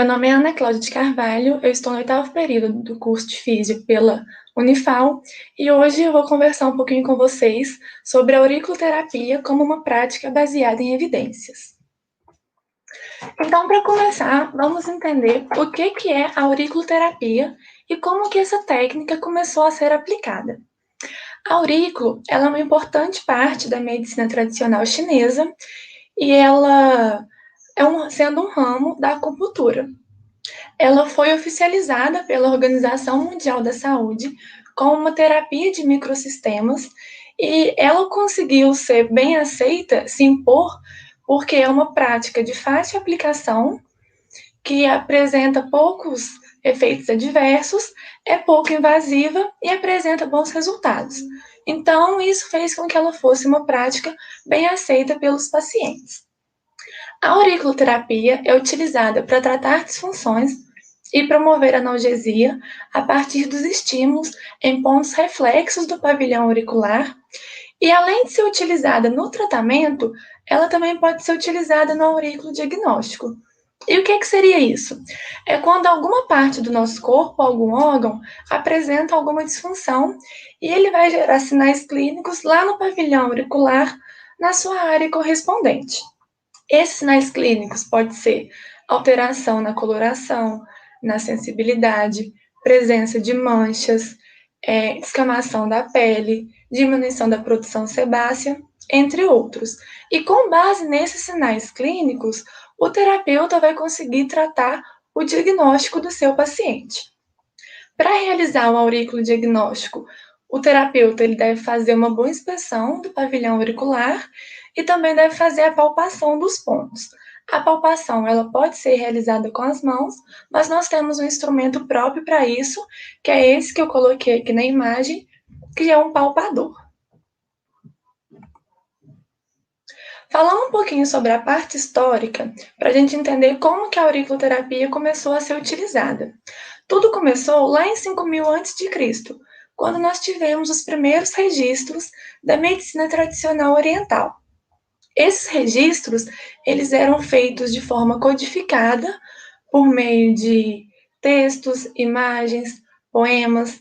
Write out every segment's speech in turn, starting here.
Meu nome é Ana Cláudia de Carvalho, eu estou no 8º período do curso de Física pela Unifal e hoje eu vou conversar um pouquinho com vocês sobre a auriculoterapia como uma prática baseada em evidências. Então, para começar, vamos entender o que é a auriculoterapia e como que essa técnica começou a ser aplicada. A aurículo, ela é uma importante parte da medicina tradicional chinesa e ela sendo um ramo da acupuntura. Ela foi oficializada pela Organização Mundial da Saúde como uma terapia de microsistemas e ela conseguiu ser bem aceita, se impor, porque é uma prática de fácil aplicação, que apresenta poucos efeitos adversos, é pouco invasiva e apresenta bons resultados. Então, isso fez com que ela fosse uma prática bem aceita pelos pacientes. A auriculoterapia é utilizada para tratar disfunções e promover analgesia a partir dos estímulos em pontos reflexos do pavilhão auricular. E além de ser utilizada no tratamento, ela também pode ser utilizada no aurículo diagnóstico. E o que seria isso? É quando alguma parte do nosso corpo, algum órgão, apresenta alguma disfunção e ele vai gerar sinais clínicos lá no pavilhão auricular, na sua área correspondente. Esses sinais clínicos podem ser alteração na coloração, na sensibilidade, presença de manchas, descamação da pele, diminuição da produção sebácea, entre outros. E com base nesses sinais clínicos, o terapeuta vai conseguir tratar o diagnóstico do seu paciente. Para realizar o aurículo diagnóstico, o terapeuta ele deve fazer uma boa inspeção do pavilhão auricular e também deve fazer a palpação dos pontos. A palpação ela pode ser realizada com as mãos, mas nós temos um instrumento próprio para isso, que é esse que eu coloquei aqui na imagem, que é um palpador. Falando um pouquinho sobre a parte histórica, para a gente entender como que a auriculoterapia começou a ser utilizada. Tudo começou lá em 5000 a.C., quando nós tivemos os primeiros registros da medicina tradicional oriental. Esses registros, eles eram feitos de forma codificada, por meio de textos, imagens, poemas,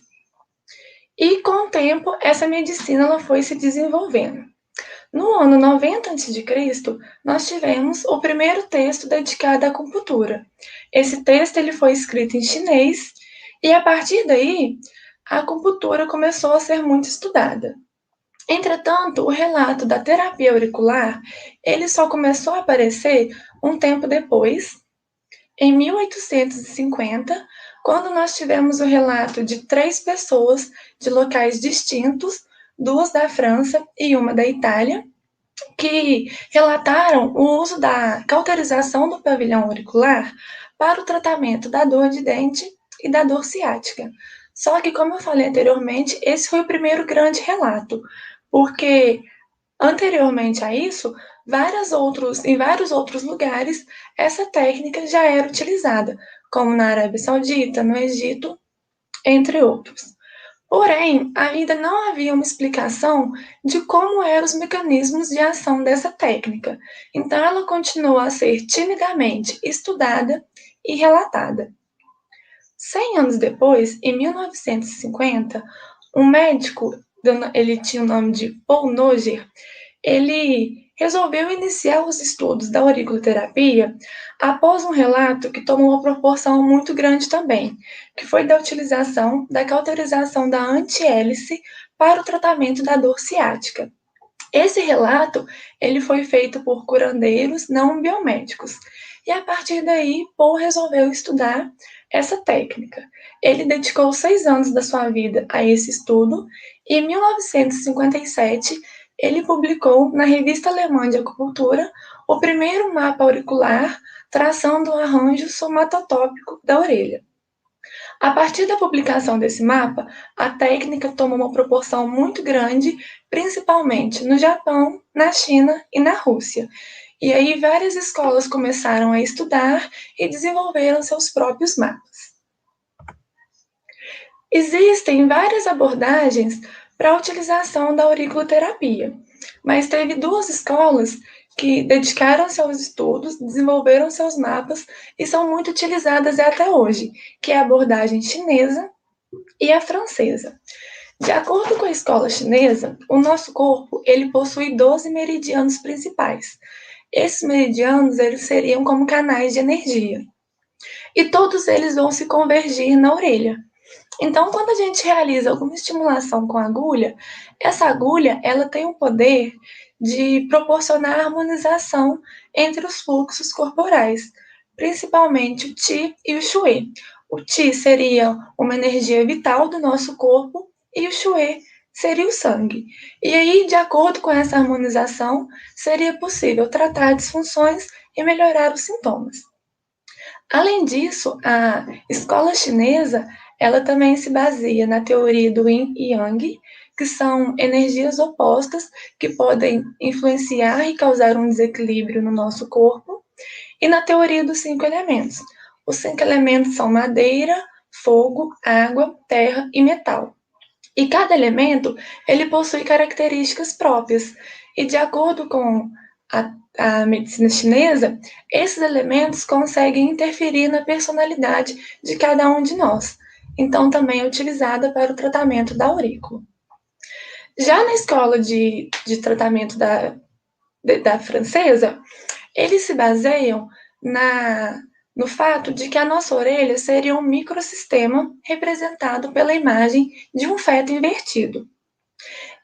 e com o tempo essa medicina ela foi se desenvolvendo. No ano 90 a.C., nós tivemos o primeiro texto dedicado à acupuntura. Esse texto ele foi escrito em chinês e, a partir daí, a acupuntura começou a ser muito estudada. Entretanto, o relato da terapia auricular ele só começou a aparecer um tempo depois, em 1850, quando nós tivemos o relato de 3 pessoas de locais distintos, 2 da França e uma da Itália, que relataram o uso da cauterização do pavilhão auricular para o tratamento da dor de dente e da dor ciática. Só que, como eu falei anteriormente, esse foi o primeiro grande relato, porque anteriormente a isso, em vários outros lugares, essa técnica já era utilizada, como na Arábia Saudita, no Egito, entre outros. Porém, ainda não havia uma explicação de como eram os mecanismos de ação dessa técnica, então ela continuou a ser timidamente estudada e relatada. 100 anos depois, em 1950, um médico, ele tinha o nome de Paul Noger, ele resolveu iniciar os estudos da auriculoterapia após um relato que tomou uma proporção muito grande também, que foi da utilização da cauterização da antihélice para o tratamento da dor ciática. Esse relato ele foi feito por curandeiros não biomédicos. E a partir daí, Paul resolveu estudar essa técnica. Ele dedicou 6 anos da sua vida a esse estudo e em 1957 ele publicou na Revista Alemã de Acupuntura o primeiro mapa auricular traçando o arranjo somatotópico da orelha. A partir da publicação desse mapa, a técnica tomou uma proporção muito grande, principalmente no Japão, na China e na Rússia. E aí várias escolas começaram a estudar e desenvolveram seus próprios mapas. Existem várias abordagens para a utilização da auriculoterapia, mas teve 2 escolas que dedicaram-se aos estudos, desenvolveram seus mapas e são muito utilizadas até hoje, que é a abordagem chinesa e a francesa. De acordo com a escola chinesa, o nosso corpo ele possui 12 meridianos principais. Esses meridianos eles seriam como canais de energia. E todos eles vão se convergir na orelha. Então, quando a gente realiza alguma estimulação com a agulha, essa agulha ela tem o poder de proporcionar harmonização entre os fluxos corporais, principalmente o Qi e o Shui. O Qi seria uma energia vital do nosso corpo e o Shui seria o sangue. E aí, de acordo com essa harmonização, seria possível tratar disfunções e melhorar os sintomas. Além disso, a escola chinesa ela também se baseia na teoria do Yin e Yang, que são energias opostas que podem influenciar e causar um desequilíbrio no nosso corpo, e na teoria dos 5 elementos. Os 5 elementos são madeira, fogo, água, terra e metal. E cada elemento ele possui características próprias. E de acordo com a medicina chinesa, esses elementos conseguem interferir na personalidade de cada um de nós. Então, também é utilizada para o tratamento da aurícula. Já na escola de tratamento da francesa, eles se baseiam no fato de que a nossa orelha seria um microsistema representado pela imagem de um feto invertido.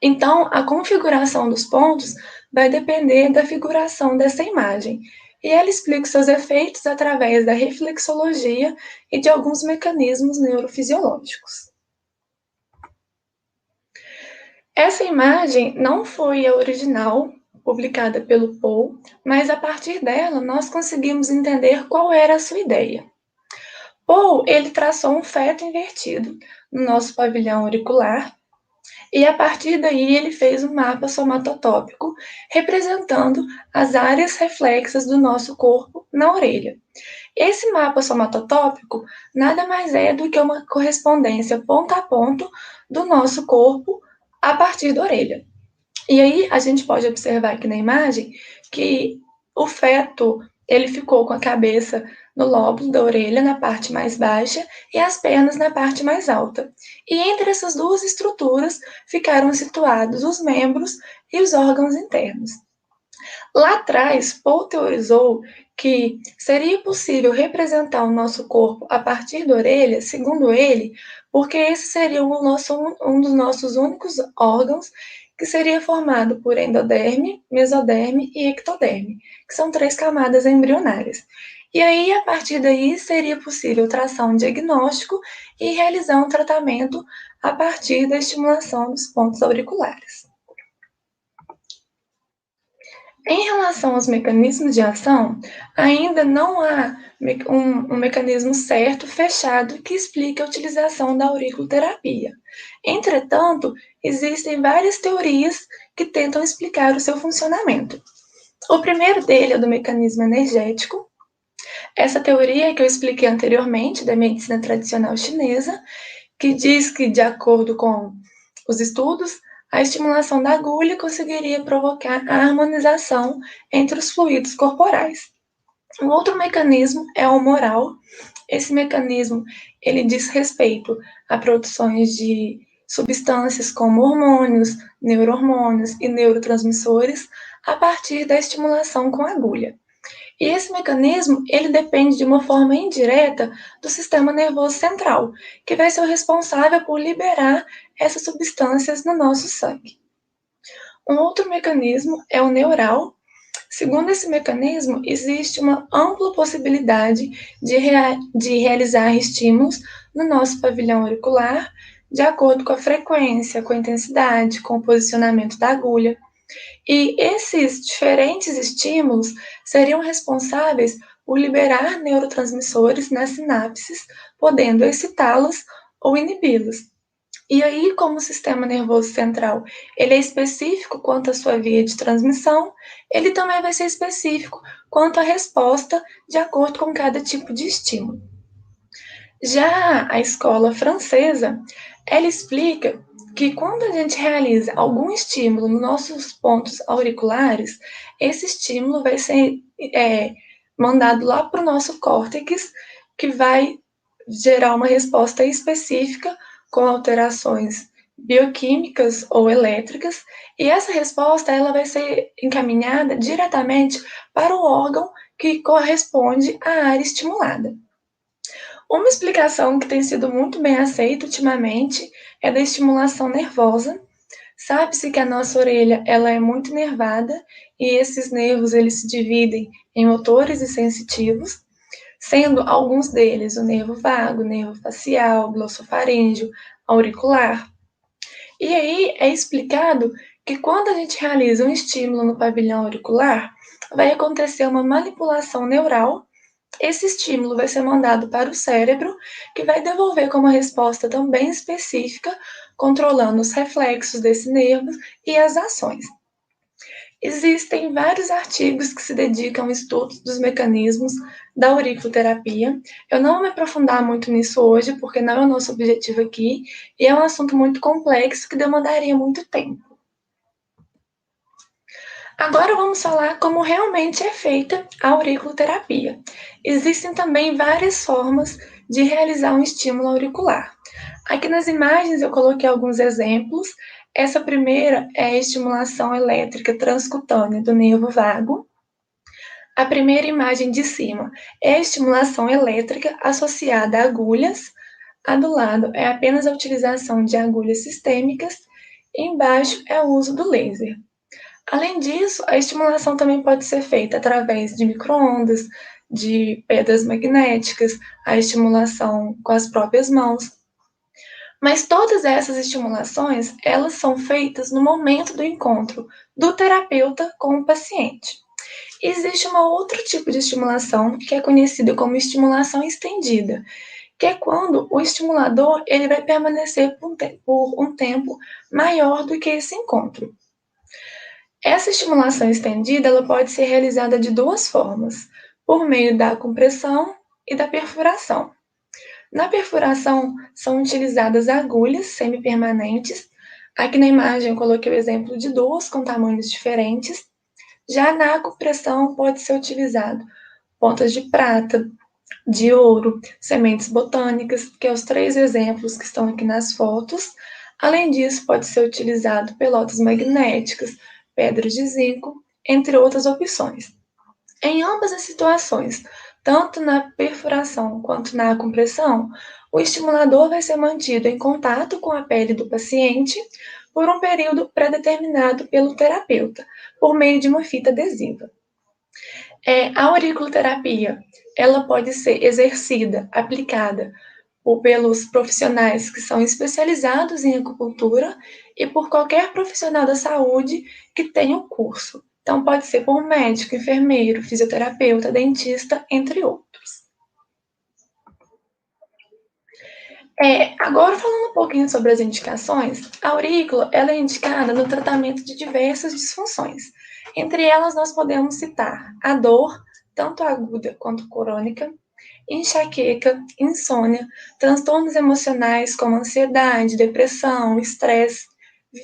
Então, a configuração dos pontos vai depender da figuração dessa imagem, e ela explica seus efeitos através da reflexologia e de alguns mecanismos neurofisiológicos. Essa imagem não foi a original, publicada pelo Paul, mas a partir dela nós conseguimos entender qual era a sua ideia. Paul, ele traçou um feto invertido no nosso pavilhão auricular, e a partir daí ele fez um mapa somatotópico representando as áreas reflexas do nosso corpo na orelha. Esse mapa somatotópico nada mais é do que uma correspondência ponto a ponto do nosso corpo a partir da orelha. E aí a gente pode observar aqui na imagem que o feto ele ficou com a cabeça no lóbulo da orelha, na parte mais baixa, e as pernas na parte mais alta. E entre essas duas estruturas ficaram situados os membros e os órgãos internos. Lá atrás, Paul teorizou que seria possível representar o nosso corpo a partir da orelha, segundo ele, porque esse seria um dos nossos únicos órgãos que seria formado por endoderme, mesoderme e ectoderme, que são 3 camadas embrionárias. E aí, a partir daí, seria possível traçar um diagnóstico e realizar um tratamento a partir da estimulação dos pontos auriculares. Em relação aos mecanismos de ação, ainda não há um mecanismo certo, fechado, que explique a utilização da auriculoterapia. Entretanto, existem várias teorias que tentam explicar o seu funcionamento. O primeiro dele é do mecanismo energético. Essa teoria que eu expliquei anteriormente, da medicina tradicional chinesa, que diz que, de acordo com os estudos, a estimulação da agulha conseguiria provocar a harmonização entre os fluidos corporais. Um outro mecanismo é o humoral. Esse mecanismo ele diz respeito a produções de substâncias como hormônios, neurohormônios e neurotransmissores a partir da estimulação com agulha. E esse mecanismo, ele depende de uma forma indireta do sistema nervoso central, que vai ser o responsável por liberar essas substâncias no nosso sangue. Um outro mecanismo é o neural. Segundo esse mecanismo, existe uma ampla possibilidade de realizar estímulos no nosso pavilhão auricular, de acordo com a frequência, com a intensidade, com o posicionamento da agulha. E esses diferentes estímulos seriam responsáveis por liberar neurotransmissores nas sinapses, podendo excitá-las ou inibi-las. E aí, como o sistema nervoso central ele é específico quanto à sua via de transmissão, ele também vai ser específico quanto à resposta de acordo com cada tipo de estímulo. Já a escola francesa, ela explica que quando a gente realiza algum estímulo nos nossos pontos auriculares, esse estímulo vai ser mandado lá para o nosso córtex, que vai gerar uma resposta específica com alterações bioquímicas ou elétricas, e essa resposta ela vai ser encaminhada diretamente para o órgão que corresponde à área estimulada. Uma explicação que tem sido muito bem aceita ultimamente é da estimulação nervosa. Sabe-se que a nossa orelha ela é muito nervada e esses nervos eles se dividem em motores e sensitivos, sendo alguns deles o nervo vago, o nervo facial, glossofaríngeo, auricular. E aí é explicado que quando a gente realiza um estímulo no pavilhão auricular, vai acontecer uma manipulação neural. Esse estímulo vai ser mandado para o cérebro, que vai devolver com uma resposta também específica, controlando os reflexos desse nervo e as ações. Existem vários artigos que se dedicam ao estudo dos mecanismos da auriculoterapia. Eu não vou me aprofundar muito nisso hoje, porque não é o nosso objetivo aqui, e é um assunto muito complexo que demandaria muito tempo. Agora vamos falar como realmente é feita a auriculoterapia. Existem também várias formas de realizar um estímulo auricular. Aqui nas imagens eu coloquei alguns exemplos. Essa primeira é a estimulação elétrica transcutânea do nervo vago. A primeira imagem de cima é a estimulação elétrica associada a agulhas. A do lado é apenas a utilização de agulhas sistêmicas. E embaixo é o uso do laser. Além disso, a estimulação também pode ser feita através de micro-ondas, de pedras magnéticas, a estimulação com as próprias mãos. Mas todas essas estimulações, elas são feitas no momento do encontro do terapeuta com o paciente. Existe um outro tipo de estimulação que é conhecida como estimulação estendida, que é quando o estimulador ele vai permanecer por um tempo maior do que esse encontro. Essa estimulação estendida ela pode ser realizada de duas formas, por meio da compressão e da perfuração. Na perfuração, são utilizadas agulhas semipermanentes. Aqui na imagem eu coloquei o exemplo de duas com tamanhos diferentes. Já na compressão, pode ser utilizado pontas de prata, de ouro, sementes botânicas, que é os 3 exemplos que estão aqui nas fotos. Além disso, pode ser utilizado pelotas magnéticas, pedras de zinco, entre outras opções. Em ambas as situações, tanto na perfuração quanto na compressão, o estimulador vai ser mantido em contato com a pele do paciente por um período pré-determinado pelo terapeuta, por meio de uma fita adesiva. A auriculoterapia, ela pode ser exercida, aplicada pelos profissionais que são especializados em acupuntura e por qualquer profissional da saúde que tenha o curso. Então, pode ser por médico, enfermeiro, fisioterapeuta, dentista, entre outros. Agora, falando um pouquinho sobre as indicações, a aurícula ela é indicada no tratamento de diversas disfunções. Entre elas, nós podemos citar a dor, tanto aguda quanto crônica, enxaqueca, insônia, transtornos emocionais como ansiedade, depressão, estresse,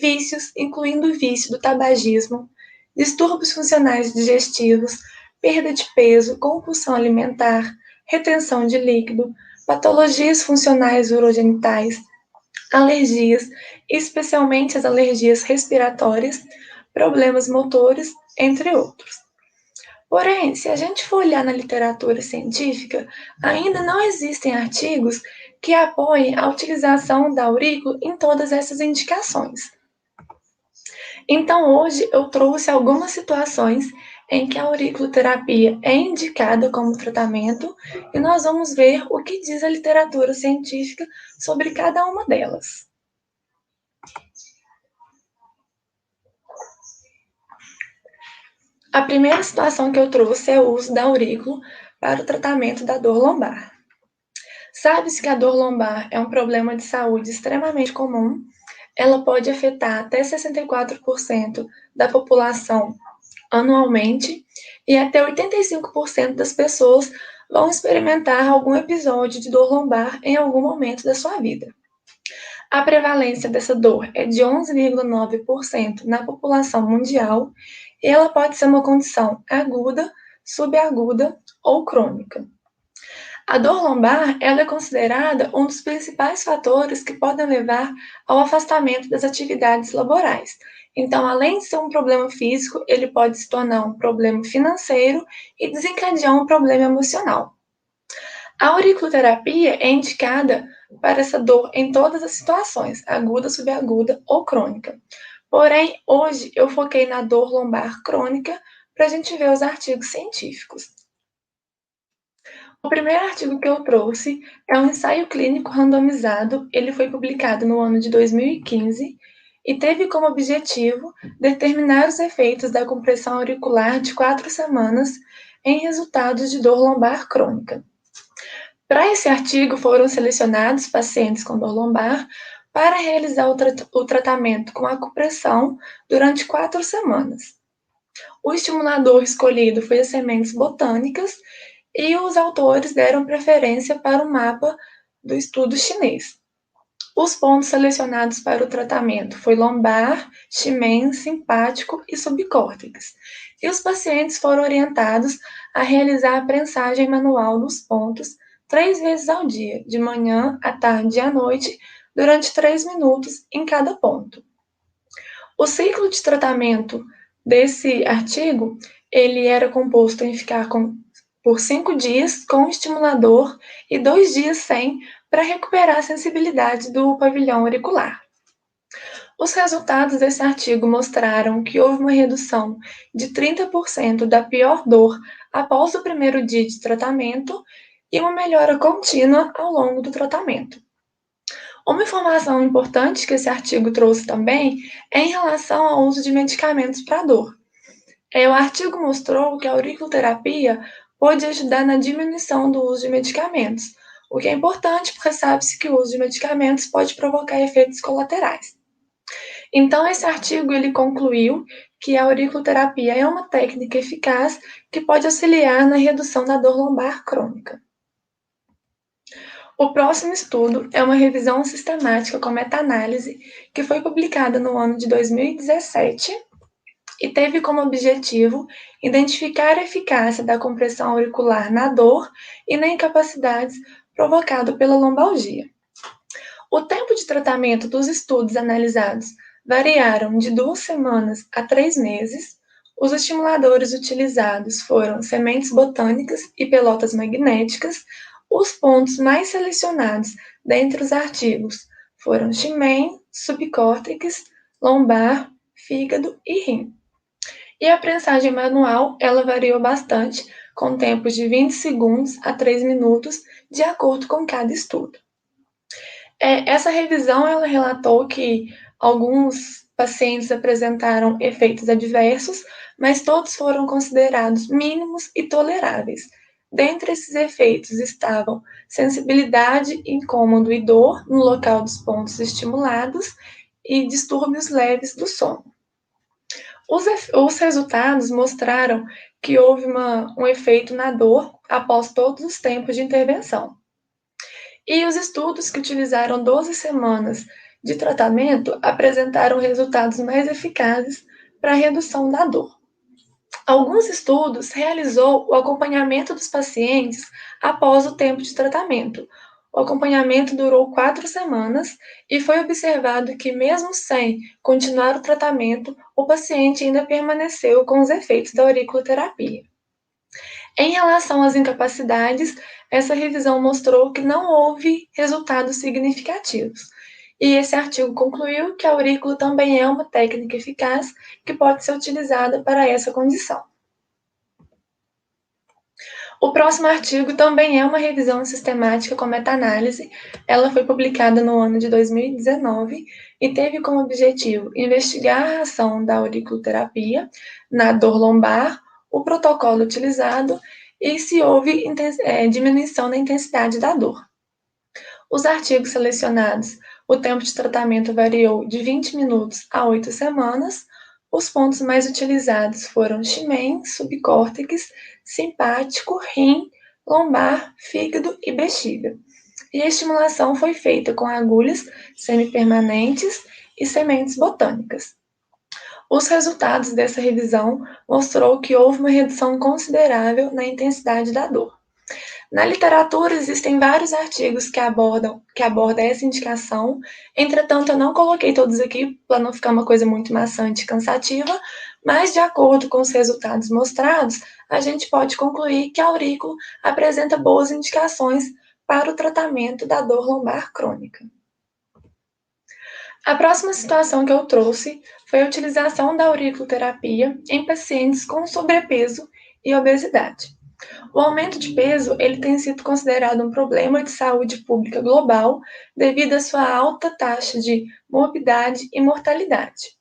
vícios, incluindo o vício do tabagismo, distúrbios funcionais digestivos, perda de peso, compulsão alimentar, retenção de líquido, patologias funcionais urogenitais, alergias, especialmente as alergias respiratórias, problemas motores, entre outros. Porém, se a gente for olhar na literatura científica, ainda não existem artigos que apoiem a utilização da aurícula em todas essas indicações. Então, hoje eu trouxe algumas situações em que a auriculoterapia é indicada como tratamento e nós vamos ver o que diz a literatura científica sobre cada uma delas. A primeira situação que eu trouxe é o uso da aurícula para o tratamento da dor lombar. Sabe-se que a dor lombar é um problema de saúde extremamente comum. Ela pode afetar até 64% da população anualmente e até 85% das pessoas vão experimentar algum episódio de dor lombar em algum momento da sua vida. A prevalência dessa dor é de 11,9% na população mundial e ela pode ser uma condição aguda, subaguda ou crônica. A dor lombar ela é considerada um dos principais fatores que podem levar ao afastamento das atividades laborais. Então, além de ser um problema físico, ele pode se tornar um problema financeiro e desencadear um problema emocional. A auriculoterapia é indicada para essa dor em todas as situações, aguda, subaguda ou crônica. Porém, hoje eu foquei na dor lombar crônica para a gente ver os artigos científicos. O primeiro artigo que eu trouxe é um ensaio clínico randomizado. Ele foi publicado no ano de 2015 e teve como objetivo determinar os efeitos da compressão auricular de 4 semanas em resultados de dor lombar crônica. Para esse artigo, foram selecionados pacientes com dor lombar para realizar o tratamento com acupressão durante 4 semanas. O estimulador escolhido foi as sementes botânicas e os autores deram preferência para o mapa do estudo chinês. Os pontos selecionados para o tratamento foi lombar, shimen, simpático e subcórtex. E os pacientes foram orientados a realizar a prensagem manual nos pontos 3 vezes ao dia, de manhã, à tarde e à noite, durante 3 minutos em cada ponto. O ciclo de tratamento desse artigo, ele era composto em ficar por 5 dias com o estimulador e 2 dias sem, para recuperar a sensibilidade do pavilhão auricular. Os resultados desse artigo mostraram que houve uma redução de 30% da pior dor após o primeiro dia de tratamento e uma melhora contínua ao longo do tratamento. Uma informação importante que esse artigo trouxe também é em relação ao uso de medicamentos para dor. O artigo mostrou que a auriculoterapia pode ajudar na diminuição do uso de medicamentos, o que é importante porque sabe-se que o uso de medicamentos pode provocar efeitos colaterais. Então, esse artigo ele concluiu que a auriculoterapia é uma técnica eficaz que pode auxiliar na redução da dor lombar crônica. O próximo estudo é uma revisão sistemática com meta-análise que foi publicada no ano de 2017 e teve como objetivo identificar a eficácia da compressão auricular na dor e na incapacidade provocada pela lombalgia. O tempo de tratamento dos estudos analisados variaram de 2 semanas a 3 meses. Os estimuladores utilizados foram sementes botânicas e pelotas magnéticas. Os pontos mais selecionados dentre os artigos foram shimen, subcórtex, lombar, fígado e rim. E a prensagem manual, ela variou bastante, com tempos de 20 segundos a 3 minutos, de acordo com cada estudo. Essa revisão, ela relatou que alguns pacientes apresentaram efeitos adversos, mas todos foram considerados mínimos e toleráveis. Dentre esses efeitos estavam sensibilidade, incômodo e dor no local dos pontos estimulados e distúrbios leves do sono. Os resultados mostraram que houve um efeito na dor após todos os tempos de intervenção. E os estudos que utilizaram 12 semanas de tratamento apresentaram resultados mais eficazes para a redução da dor. Alguns estudos realizou o acompanhamento dos pacientes após o tempo de tratamento. O acompanhamento durou 4 semanas e foi observado que, mesmo sem continuar o tratamento, o paciente ainda permaneceu com os efeitos da auriculoterapia. Em relação às incapacidades, essa revisão mostrou que não houve resultados significativos. E esse artigo concluiu que a aurícula também é uma técnica eficaz que pode ser utilizada para essa condição. O próximo artigo também é uma revisão sistemática com meta-análise. Ela foi publicada no ano de 2019 e teve como objetivo investigar a ação da auriculoterapia na dor lombar, o protocolo utilizado e se houve diminuição na intensidade da dor. Os artigos selecionados, o tempo de tratamento variou de 20 minutos a 8 semanas. Os pontos mais utilizados foram shimen, subcórtex, simpático, rim, lombar, fígado e bexiga. e a estimulação foi feita com agulhas semipermanentes e sementes botânicas. Os resultados dessa revisão mostrou que houve uma redução considerável na intensidade da dor. Na literatura existem vários artigos que abordam essa indicação, entretanto eu não coloquei todos aqui para não ficar uma coisa muito maçante e cansativa, mas de acordo com os resultados mostrados, a gente pode concluir que a aurículo apresenta boas indicações para o tratamento da dor lombar crônica. A próxima situação que eu trouxe foi a utilização da auriculoterapia em pacientes com sobrepeso e obesidade. O aumento de peso ele tem sido considerado um problema de saúde pública global devido à sua alta taxa de morbidade e mortalidade.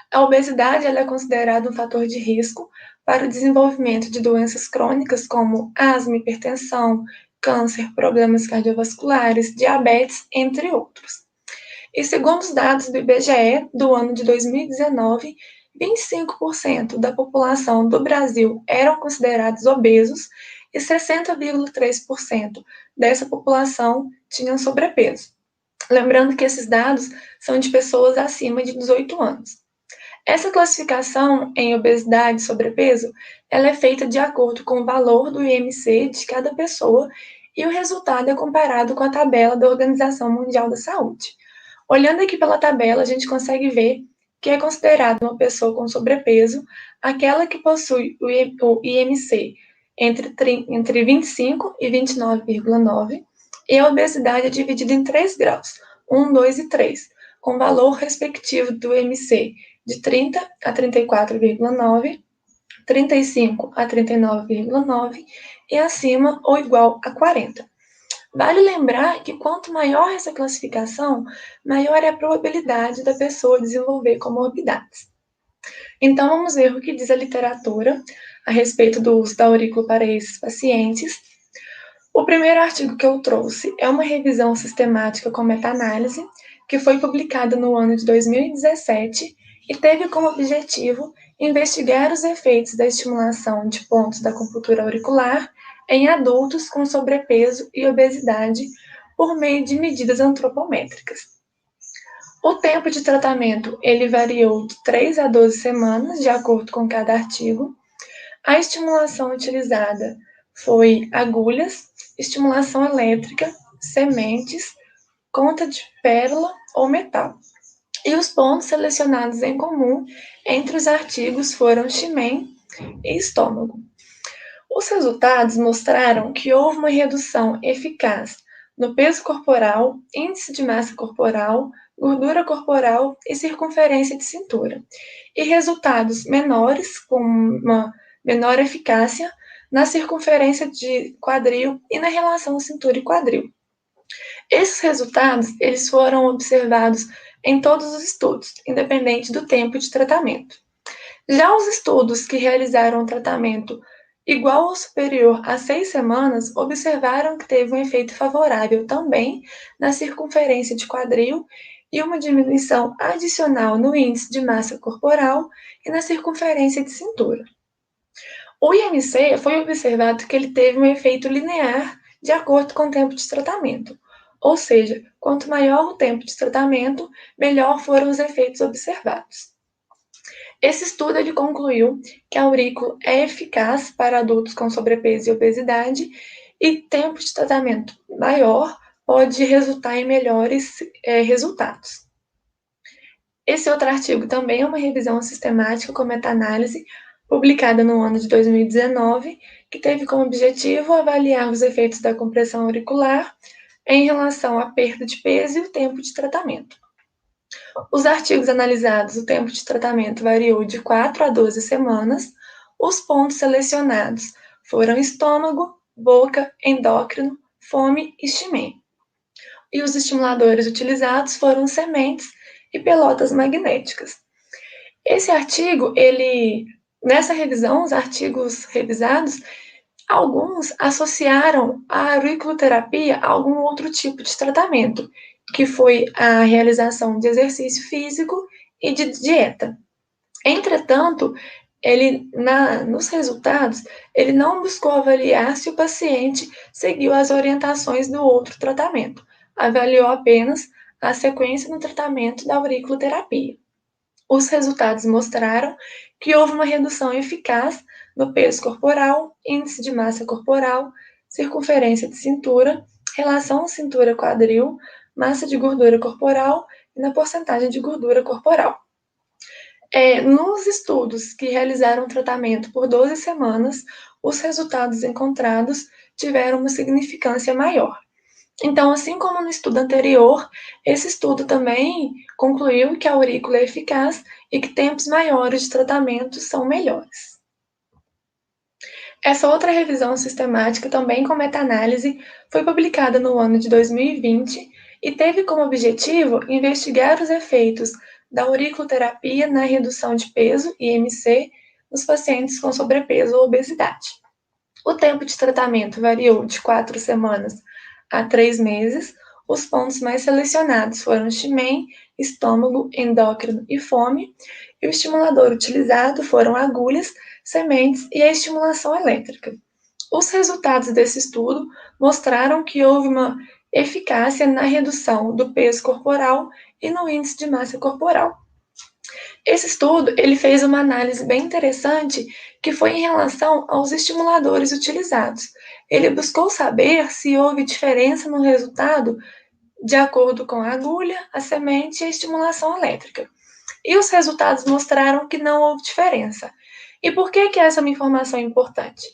A obesidade ela é considerada um fator de risco para o desenvolvimento de doenças crônicas como asma, hipertensão, câncer, problemas cardiovasculares, diabetes, entre outros. E segundo os dados do IBGE do ano de 2019, 25% da população do Brasil eram considerados obesos e 60,3% dessa população tinham sobrepeso. Lembrando que esses dados são de pessoas acima de 18 anos. Essa classificação em obesidade e sobrepeso, ela é feita de acordo com o valor do IMC de cada pessoa e o resultado é comparado com a tabela da Organização Mundial da Saúde. Olhando aqui pela tabela, a gente consegue ver que é considerada uma pessoa com sobrepeso aquela que possui o IMC entre 25 e 29,9 e a obesidade é dividida em 3 graus, 1, 2 e 3, com valor respectivo do IMC de 30 a 34,9, 35 a 39,9 e acima ou igual a 40. Vale lembrar que quanto maior essa classificação, maior é a probabilidade da pessoa desenvolver comorbidades. Então, vamos ver o que diz a literatura a respeito do uso da aurícula para esses pacientes. O primeiro artigo que eu trouxe é uma revisão sistemática com meta-análise, que foi publicada no ano de 2017 e teve como objetivo investigar os efeitos da estimulação de pontos da acupuntura auricular em adultos com sobrepeso e obesidade por meio de medidas antropométricas. O tempo de tratamento ele variou de 3 a 12 semanas, de acordo com cada artigo. A estimulação utilizada foi agulhas, estimulação elétrica, sementes, conta de pérola ou metal. E os pontos selecionados em comum entre os artigos foram shimen e estômago. Os resultados mostraram que houve uma redução eficaz no peso corporal, índice de massa corporal, gordura corporal e circunferência de cintura, e resultados menores, com uma menor eficácia, na circunferência de quadril e na relação cintura e quadril. Esses resultados eles foram observados em todos os estudos, independente do tempo de tratamento. Já os estudos que realizaram o tratamento igual ou superior a 6 semanas observaram que teve um efeito favorável também na circunferência de quadril e uma diminuição adicional no índice de massa corporal e na circunferência de cintura. O IMC foi observado que ele teve um efeito linear de acordo com o tempo de tratamento, ou seja, quanto maior o tempo de tratamento, melhor foram os efeitos observados. Esse estudo ele concluiu que a aurícula é eficaz para adultos com sobrepeso e obesidade e tempo de tratamento maior pode resultar em melhores resultados. Esse outro artigo também é uma revisão sistemática com meta-análise publicada no ano de 2019, que teve como objetivo avaliar os efeitos da compressão auricular em relação à perda de peso e o tempo de tratamento. Os artigos analisados, o tempo de tratamento variou de 4 a 12 semanas. Os pontos selecionados foram estômago, boca, endócrino, fome e shimen. E os estimuladores utilizados foram sementes e pelotas magnéticas. Esse artigo, nessa revisão, os artigos revisados, alguns associaram a auriculoterapia a algum outro tipo de tratamento, que foi a realização de exercício físico e de dieta. Entretanto, Nos resultados, ele não buscou avaliar se o paciente seguiu as orientações do outro tratamento, avaliou apenas a sequência no tratamento da auriculoterapia. Os resultados mostraram que houve uma redução eficaz no peso corporal, índice de massa corporal, circunferência de cintura, relação cintura-quadril, massa de gordura corporal e na porcentagem de gordura corporal. Nos estudos que realizaram o tratamento por 12 semanas, os resultados encontrados tiveram uma significância maior. Então, assim como no estudo anterior, esse estudo também concluiu que a aurícula é eficaz e que tempos maiores de tratamento são melhores. Essa outra revisão sistemática, também com meta-análise, foi publicada no ano de 2020 e teve como objetivo investigar os efeitos da auriculoterapia na redução de peso, IMC, nos pacientes com sobrepeso ou obesidade. O tempo de tratamento variou de 4 semanas a 3 meses. Os pontos mais selecionados foram Ximém, estômago, endócrino e fome, e o estimulador utilizado foram agulhas, sementes e a estimulação elétrica. Os resultados desse estudo mostraram que houve uma eficácia na redução do peso corporal e no índice de massa corporal. Esse estudo ele fez uma análise bem interessante que foi em relação aos estimuladores utilizados. Ele buscou saber se houve diferença no resultado de acordo com a agulha, a semente e a estimulação elétrica. E os resultados mostraram que não houve diferença. E por que essa é uma informação importante?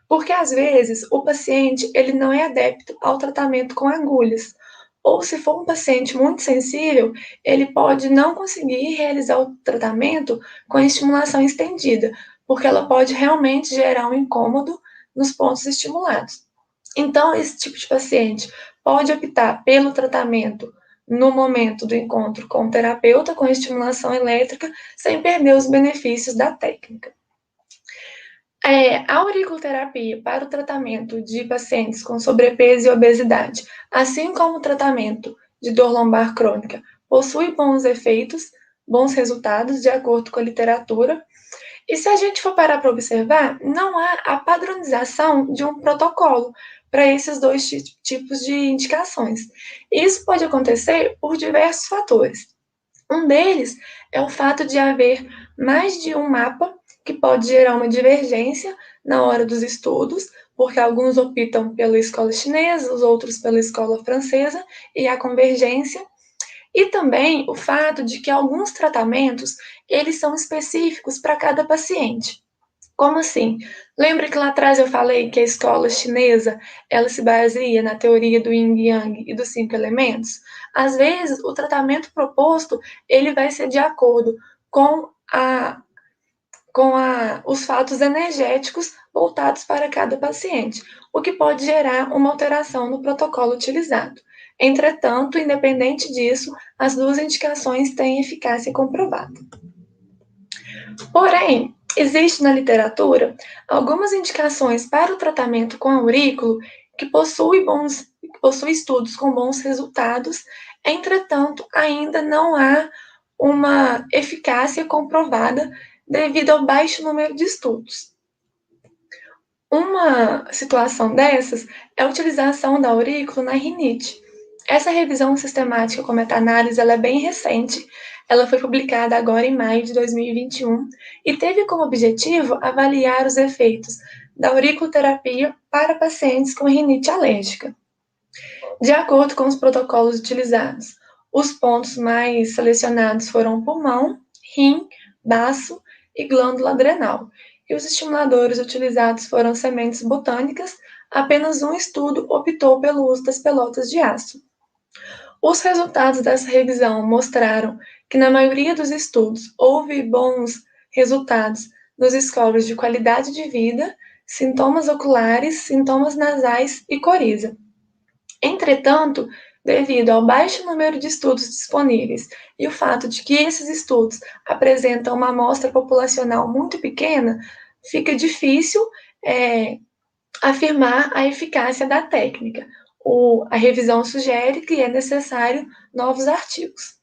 Porque às vezes o paciente ele não é adepto ao tratamento com agulhas. Ou se for um paciente muito sensível, ele pode não conseguir realizar o tratamento com a estimulação estendida, porque ela pode realmente gerar um incômodo nos pontos estimulados. Então, esse tipo de paciente pode optar pelo tratamento no momento do encontro com o terapeuta com estimulação elétrica, sem perder os benefícios da técnica. A auriculoterapia para o tratamento de pacientes com sobrepeso e obesidade, assim como o tratamento de dor lombar crônica, possui bons efeitos, bons resultados, de acordo com a literatura. E se a gente for parar para observar, não há a padronização de um protocolo para esses dois tipos de indicações. Isso pode acontecer por diversos fatores. Um deles é o fato de haver mais de um mapa que pode gerar uma divergência na hora dos estudos, porque alguns optam pela escola chinesa, os outros pela escola francesa, e a convergência. E também o fato de que alguns tratamentos, eles são específicos para cada paciente. Como assim? Lembra que lá atrás eu falei que a escola chinesa, ela se baseia na teoria do Yin Yang e dos 5 elementos? Às vezes, o tratamento proposto, ele vai ser de acordo com os fatos energéticos voltados para cada paciente, o que pode gerar uma alteração no protocolo utilizado. Entretanto, independente disso, as duas indicações têm eficácia comprovada. Porém, existe na literatura algumas indicações para o tratamento com aurículo que possui estudos com bons resultados, entretanto, ainda não há uma eficácia comprovada devido ao baixo número de estudos. Uma situação dessas é a utilização da aurícula na rinite. Essa revisão sistemática com meta-análise ela é bem recente, ela foi publicada agora em maio de 2021 e teve como objetivo avaliar os efeitos da auriculoterapia para pacientes com rinite alérgica. De acordo com os protocolos utilizados, os pontos mais selecionados foram pulmão, rim, baço e glândula adrenal, e os estimuladores utilizados foram sementes botânicas. Apenas um estudo optou pelo uso das pelotas de aço. Os resultados dessa revisão mostraram que, na maioria dos estudos, houve bons resultados nos scores de qualidade de vida, sintomas oculares, sintomas nasais e coriza. Entretanto, devido ao baixo número de estudos disponíveis e o fato de que esses estudos apresentam uma amostra populacional muito pequena, fica difícil afirmar a eficácia da técnica. A revisão sugere que é necessário novos artigos.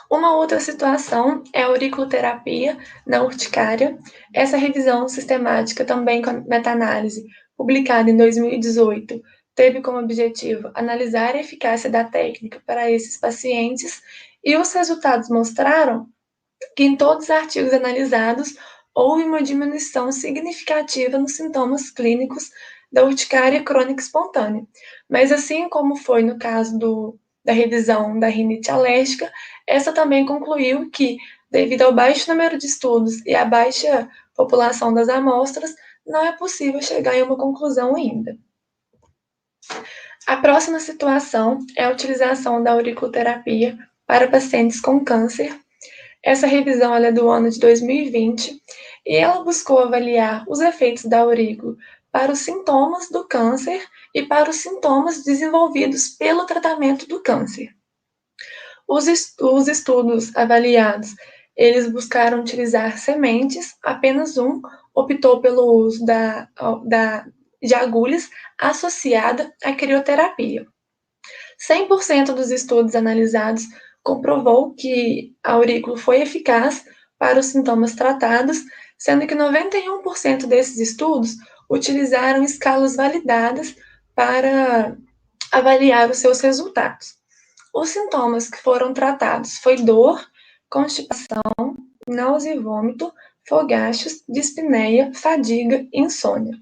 Uma outra situação é a auriculoterapia na urticária. Essa revisão sistemática, também com meta-análise, publicada em 2018, teve como objetivo analisar a eficácia da técnica para esses pacientes e os resultados mostraram que em todos os artigos analisados houve uma diminuição significativa nos sintomas clínicos da urticária crônica espontânea. Mas assim como foi no caso da revisão da rinite alérgica, essa também concluiu que, devido ao baixo número de estudos e à baixa população das amostras, não é possível chegar em uma conclusão ainda. A próxima situação é a utilização da auriculoterapia para pacientes com câncer. Essa revisão é do ano de 2020 e ela buscou avaliar os efeitos da aurícula para os sintomas do câncer e para os sintomas desenvolvidos pelo tratamento do câncer. Os estudos avaliados, eles buscaram utilizar sementes, apenas um optou pelo uso de agulhas associada à crioterapia. 100% dos estudos analisados comprovou que a aurícula foi eficaz para os sintomas tratados, sendo que 91% desses estudos utilizaram escalas validadas para avaliar os seus resultados. Os sintomas que foram tratados foi dor, constipação, náusea e vômito, fogachos, dispneia, fadiga e insônia.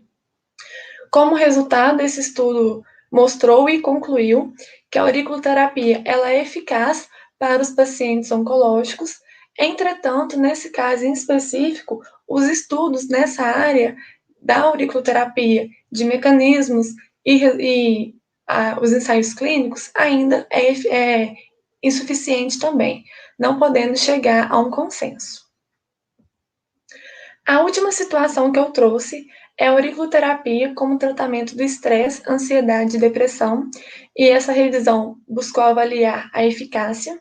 Como resultado, esse estudo mostrou e concluiu que a auriculoterapia ela é eficaz para os pacientes oncológicos. Entretanto, nesse caso em específico, os estudos nessa área da auriculoterapia, de mecanismos e os ensaios clínicos ainda é insuficiente também, não podendo chegar a um consenso. A última situação que eu trouxe é a auriculoterapia como tratamento do estresse, ansiedade e depressão, e essa revisão buscou avaliar a eficácia.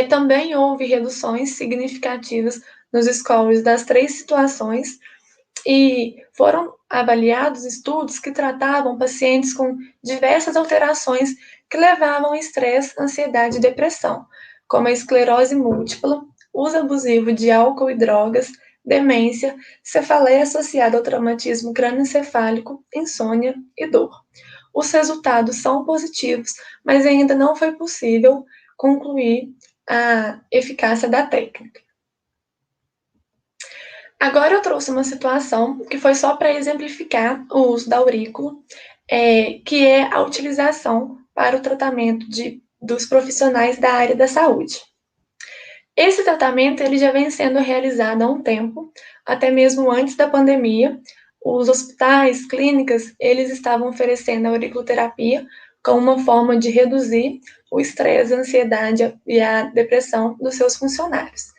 Também houve reduções significativas nos scores das 3 situações, e foram avaliados estudos que tratavam pacientes com diversas alterações que levavam ao estresse, ansiedade e depressão, como a esclerose múltipla, uso abusivo de álcool e drogas, demência, cefaleia associada ao traumatismo crânioencefálico, insônia e dor. Os resultados são positivos, mas ainda não foi possível concluir a eficácia da técnica. Agora eu trouxe uma situação que foi só para exemplificar o uso da aurícula, que é a utilização para o tratamento dos profissionais da área da saúde. Esse tratamento ele já vem sendo realizado há um tempo, até mesmo antes da pandemia. Os hospitais, clínicas, eles estavam oferecendo a auriculoterapia como uma forma de reduzir o estresse, a ansiedade e a depressão dos seus funcionários.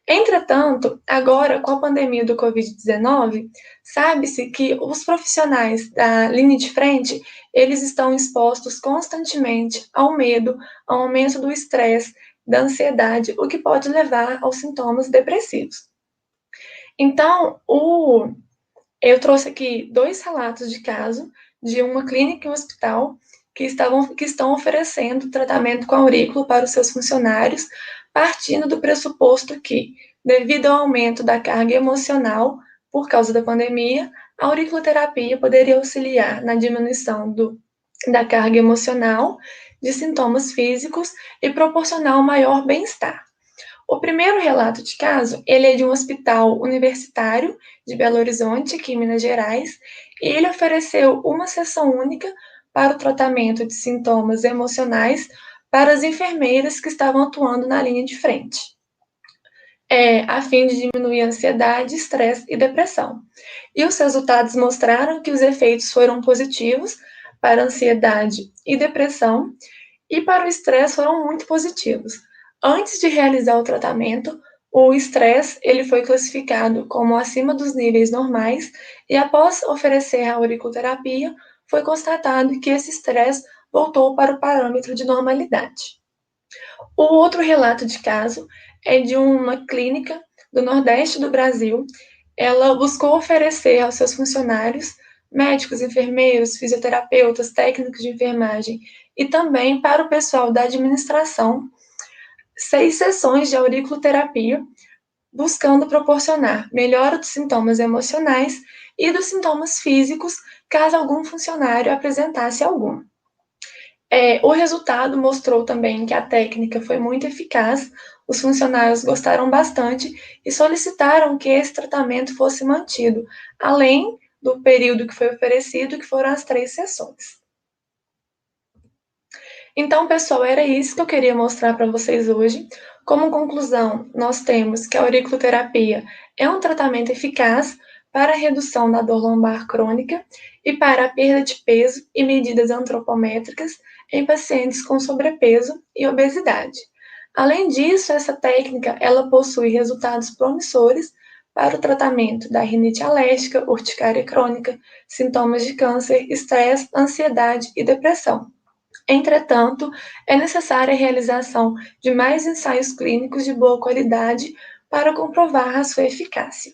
Entretanto, agora, com a pandemia do Covid-19, sabe-se que os profissionais da linha de frente, eles estão expostos constantemente ao medo, ao aumento do estresse, da ansiedade, o que pode levar aos sintomas depressivos. Então, eu trouxe aqui 2 relatos de caso de uma clínica e um hospital que estão oferecendo tratamento com aurícula para os seus funcionários, partindo do pressuposto que, devido ao aumento da carga emocional por causa da pandemia, a auriculoterapia poderia auxiliar na diminuição da carga emocional, de sintomas físicos e proporcionar um maior bem-estar. O primeiro relato de caso, ele é de um hospital universitário de Belo Horizonte, aqui em Minas Gerais, e ele ofereceu uma sessão única para o tratamento de sintomas emocionais para as enfermeiras que estavam atuando na linha de frente, a fim de diminuir a ansiedade, estresse e depressão. E os resultados mostraram que os efeitos foram positivos para a ansiedade e depressão, e para o estresse foram muito positivos. Antes de realizar o tratamento, o estresse ele foi classificado como acima dos níveis normais, e após oferecer a auriculoterapia, foi constatado que esse estresse voltou para o parâmetro de normalidade. O outro relato de caso é de uma clínica do Nordeste do Brasil. Ela buscou oferecer aos seus funcionários, médicos, enfermeiros, fisioterapeutas, técnicos de enfermagem e também para o pessoal da administração 6 sessões de auriculoterapia, buscando proporcionar melhora dos sintomas emocionais e dos sintomas físicos, caso algum funcionário apresentasse algum. O resultado mostrou também que a técnica foi muito eficaz, os funcionários gostaram bastante e solicitaram que esse tratamento fosse mantido, além do período que foi oferecido, que foram as 3 sessões. Então, pessoal, era isso que eu queria mostrar para vocês hoje. Como conclusão, nós temos que a auriculoterapia é um tratamento eficaz para a redução da dor lombar crônica e para a perda de peso e medidas antropométricas em pacientes com sobrepeso e obesidade. Além disso, essa técnica ela possui resultados promissores para o tratamento da rinite alérgica, urticária crônica, sintomas de câncer, estresse, ansiedade e depressão. Entretanto, é necessária a realização de mais ensaios clínicos de boa qualidade para comprovar a sua eficácia.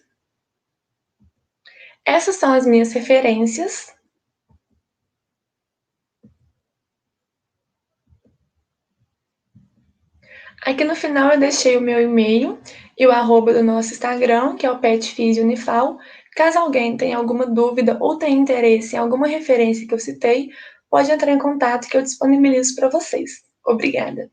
Essas são as minhas referências. Aqui no final eu deixei o meu e-mail e o arroba do nosso Instagram, que é o PetFisioUnifal. Caso alguém tenha alguma dúvida ou tenha interesse em alguma referência que eu citei, pode entrar em contato que eu disponibilizo para vocês. Obrigada!